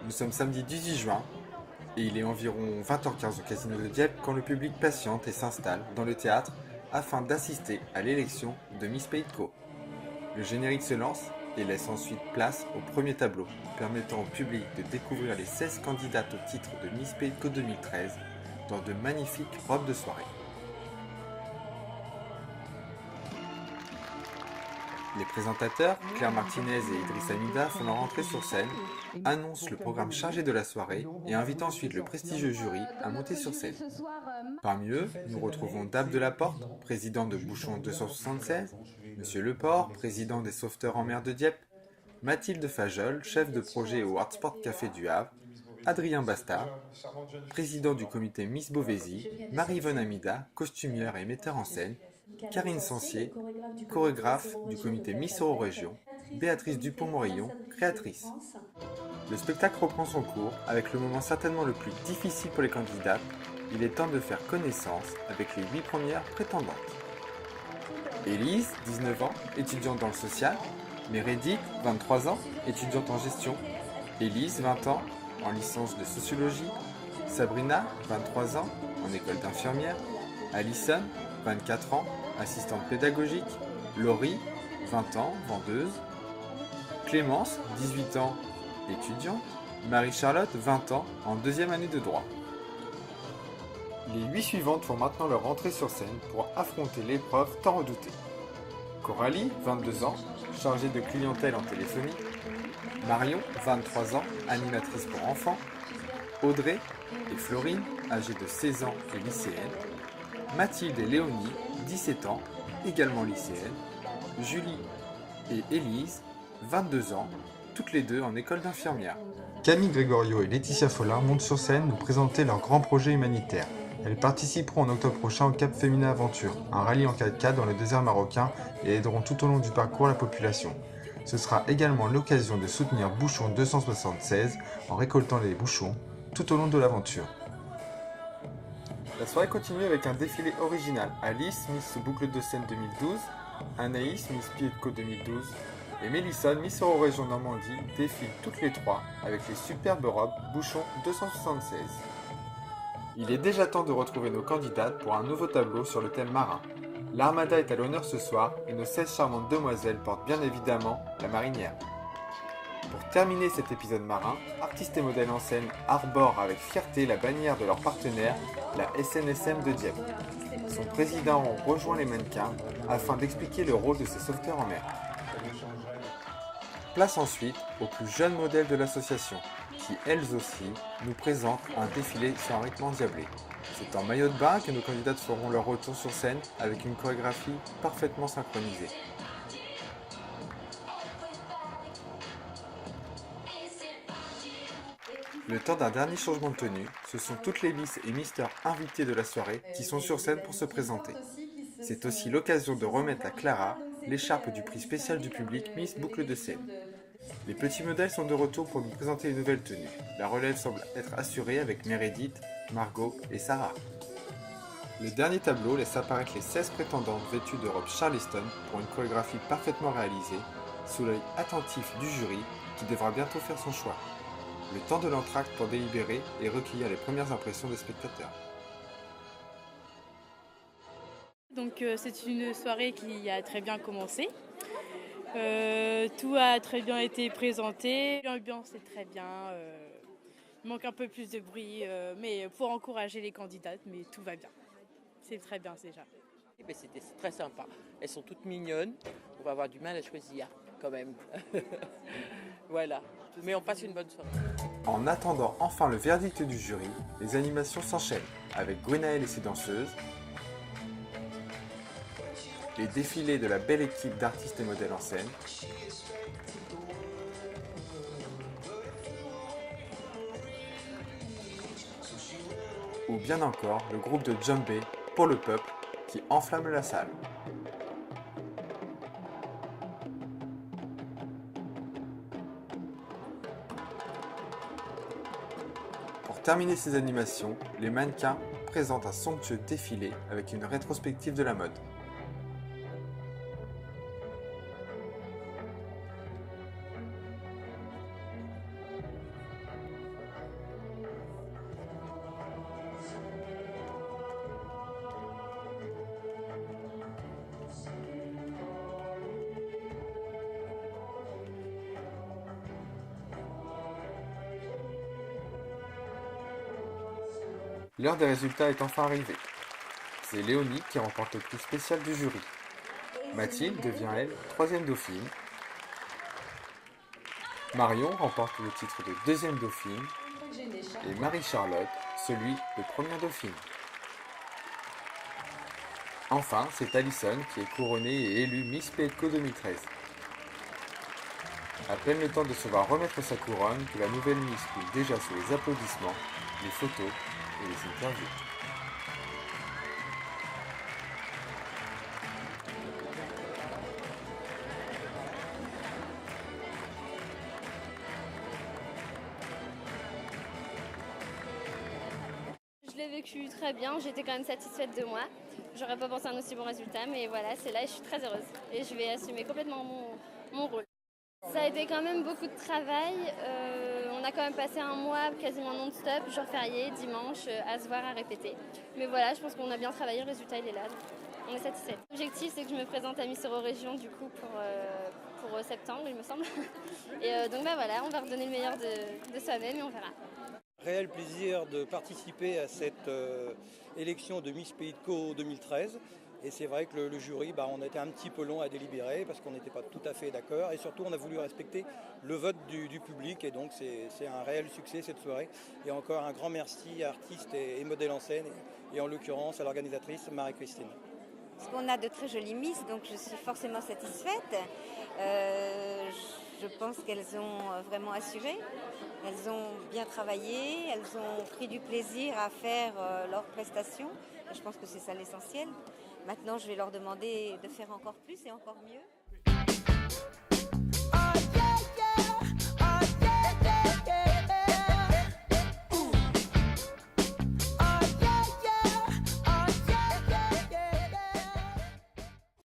Nous sommes samedi 18 juin et il est environ 20h15 au Casino de Dieppe quand le public patiente et s'installe dans le théâtre afin d'assister à l'élection de Miss Pays de Caux. Le générique se lance et laisse ensuite place au premier tableau, permettant au public de découvrir les 16 candidates au titre de Miss Pays de Caux 2013 dans de magnifiques robes de soirée. Les présentateurs, Claire Martinez et Idriss Hamida, font leur entrée sur scène, annoncent le programme chargé de la soirée et invitent ensuite le prestigieux jury à monter sur scène. Parmi eux, nous retrouvons Dab de la Porte, président de Bouchon 276, Monsieur Leport, président des Sauveteurs en mer de Dieppe, Mathilde Fajol, chef de projet au Hardsport Café du Havre, Adrien Bastard, président du comité Miss Beauvaisis, Marie-Yvonne Amida, costumière et metteur en scène, Karine Sancier, chorégraphe du comité Miss Eurorégion, Béatrice Dupont-Morillon, créatrice. Le spectacle reprend son cours avec le moment certainement le plus difficile pour les candidates. Il est temps de faire connaissance avec les 8 premières prétendantes. Élise, 19 ans, étudiante dans le social. Meredith, 23 ans, étudiante en gestion. Élise, 20 ans, en licence de sociologie. Sabrina, 23 ans, en école d'infirmière. Alison, 24 ans, assistante pédagogique. Laurie, 20 ans, vendeuse. Clémence, 18 ans, étudiante. Marie-Charlotte, 20 ans, en deuxième année de droit. Les 8 suivantes font maintenant leur entrée sur scène pour affronter l'épreuve tant redoutée. Coralie, 22 ans, chargée de clientèle en téléphonie. Marion, 23 ans, animatrice pour enfants. Audrey et Florine, âgées de 16 ans et lycéennes. Mathilde et Léonie, 17 ans, également lycéennes. Julie et Élise, 22 ans, toutes les deux en école d'infirmière. Camille Grégorio et Laetitia Follin montent sur scène nous présenter leur grand projet humanitaire. Elles participeront en octobre prochain au Cap Féminin Aventure, un rallye en 4x4 dans le désert marocain et aideront tout au long du parcours la population. Ce sera également l'occasion de soutenir Bouchon 276 en récoltant les bouchons tout au long de l'aventure. La soirée continue avec un défilé original. Alice, Miss Boucle de Seine 2012, Anaïs, Miss Pied de Côte 2012 et Mélissa, Miss Eurorégion Normandie, défilent toutes les trois avec les superbes robes Bouchon 276. Il est déjà temps de retrouver nos candidates pour un nouveau tableau sur le thème marin. L'Armada est à l'honneur ce soir et nos 16 charmantes demoiselles portent bien évidemment la marinière. Pour terminer cet épisode marin, artistes et modèles en scène arborent avec fierté la bannière de leur partenaire, la SNSM de Dieppe. Son président rejoint les mannequins afin d'expliquer le rôle de ces sauveteurs en mer. Place ensuite aux plus jeunes modèles de l'association, qui elles aussi nous présentent un défilé sur un rythme endiablé. C'est en maillot de bain que nos candidates feront leur retour sur scène avec une chorégraphie parfaitement synchronisée. Le temps d'un dernier changement de tenue, ce sont toutes les Miss et Misters invités de la soirée qui sont sur scène pour se présenter. C'est aussi l'occasion de remettre à Clara l'écharpe du prix spécial du public Miss Boucle de Seine. Les petits modèles sont de retour pour nous présenter une nouvelle tenue. La relève semble être assurée avec Meredith, Margot et Sarah. Le dernier tableau laisse apparaître les 16 prétendantes vêtues de robes Charleston pour une chorégraphie parfaitement réalisée, sous l'œil attentif du jury qui devra bientôt faire son choix. Le temps de l'entracte pour délibérer et recueillir les premières impressions des spectateurs. Donc c'est une soirée qui a très bien commencé. Tout a très bien été présenté. L'ambiance est très bien. Il manque un peu plus de bruit, mais pour encourager les candidates, mais tout va bien. C'est très bien déjà. C'était très sympa. Elles sont toutes mignonnes. On va avoir du mal à choisir quand même. Voilà. Mais on passe une bonne soirée. En attendant enfin le verdict du jury, les animations s'enchaînent avec Gwenaëlle et ses danseuses, les défilés de la belle équipe d'artistes et modèles en scène, ou bien encore le groupe de djembé pour le peuple qui enflamme la salle. Pour terminer ces animations, les mannequins présentent un somptueux défilé avec une rétrospective de la mode. L'heure des résultats est enfin arrivée. C'est Léonie qui remporte le prix spécial du jury. Mathilde devient, elle, 3e dauphine. Marion remporte le titre de 2e dauphine. Et Marie-Charlotte, celui de 1re dauphine. Enfin, c'est Alison qui est couronnée et élue Miss Pays de Caux 2013. À peine le temps de se voir remettre sa couronne que la nouvelle Miss coule déjà sous les applaudissements, les photos et les interviews. Je l'ai vécu très bien, j'étais quand même satisfaite de moi. J'aurais pas pensé à un aussi bon résultat, mais voilà, c'est là et je suis très heureuse. Et je vais assumer complètement mon rôle. Ça a été quand même beaucoup de travail. On a quand même passé un mois quasiment non-stop, jour férié, dimanche, à se voir, à répéter. Mais voilà, je pense qu'on a bien travaillé, le résultat il est là, donc on est satisfait. L'objectif c'est que je me présente à Miss Eurorégion du coup pour septembre il me semble. Et donc bah voilà, on va redonner le meilleur de soi-même et on verra. Réel plaisir de participer à cette élection de Miss Pays de Caux 2013. Et c'est vrai que le jury, on a été un petit peu long à délibérer parce qu'on n'était pas tout à fait d'accord. Et surtout, on a voulu respecter le vote du public. Et donc, c'est un réel succès cette soirée. Et encore un grand merci à artistes et modèles en scène. Et en l'occurrence, à l'organisatrice Marie-Christine. Parce qu'on a de très jolies Miss, donc je suis forcément satisfaite. Je pense qu'elles ont vraiment assuré. Elles ont bien travaillé, elles ont pris du plaisir à faire leurs prestations. Et je pense que c'est ça l'essentiel. Maintenant, je vais leur demander de faire encore plus et encore mieux.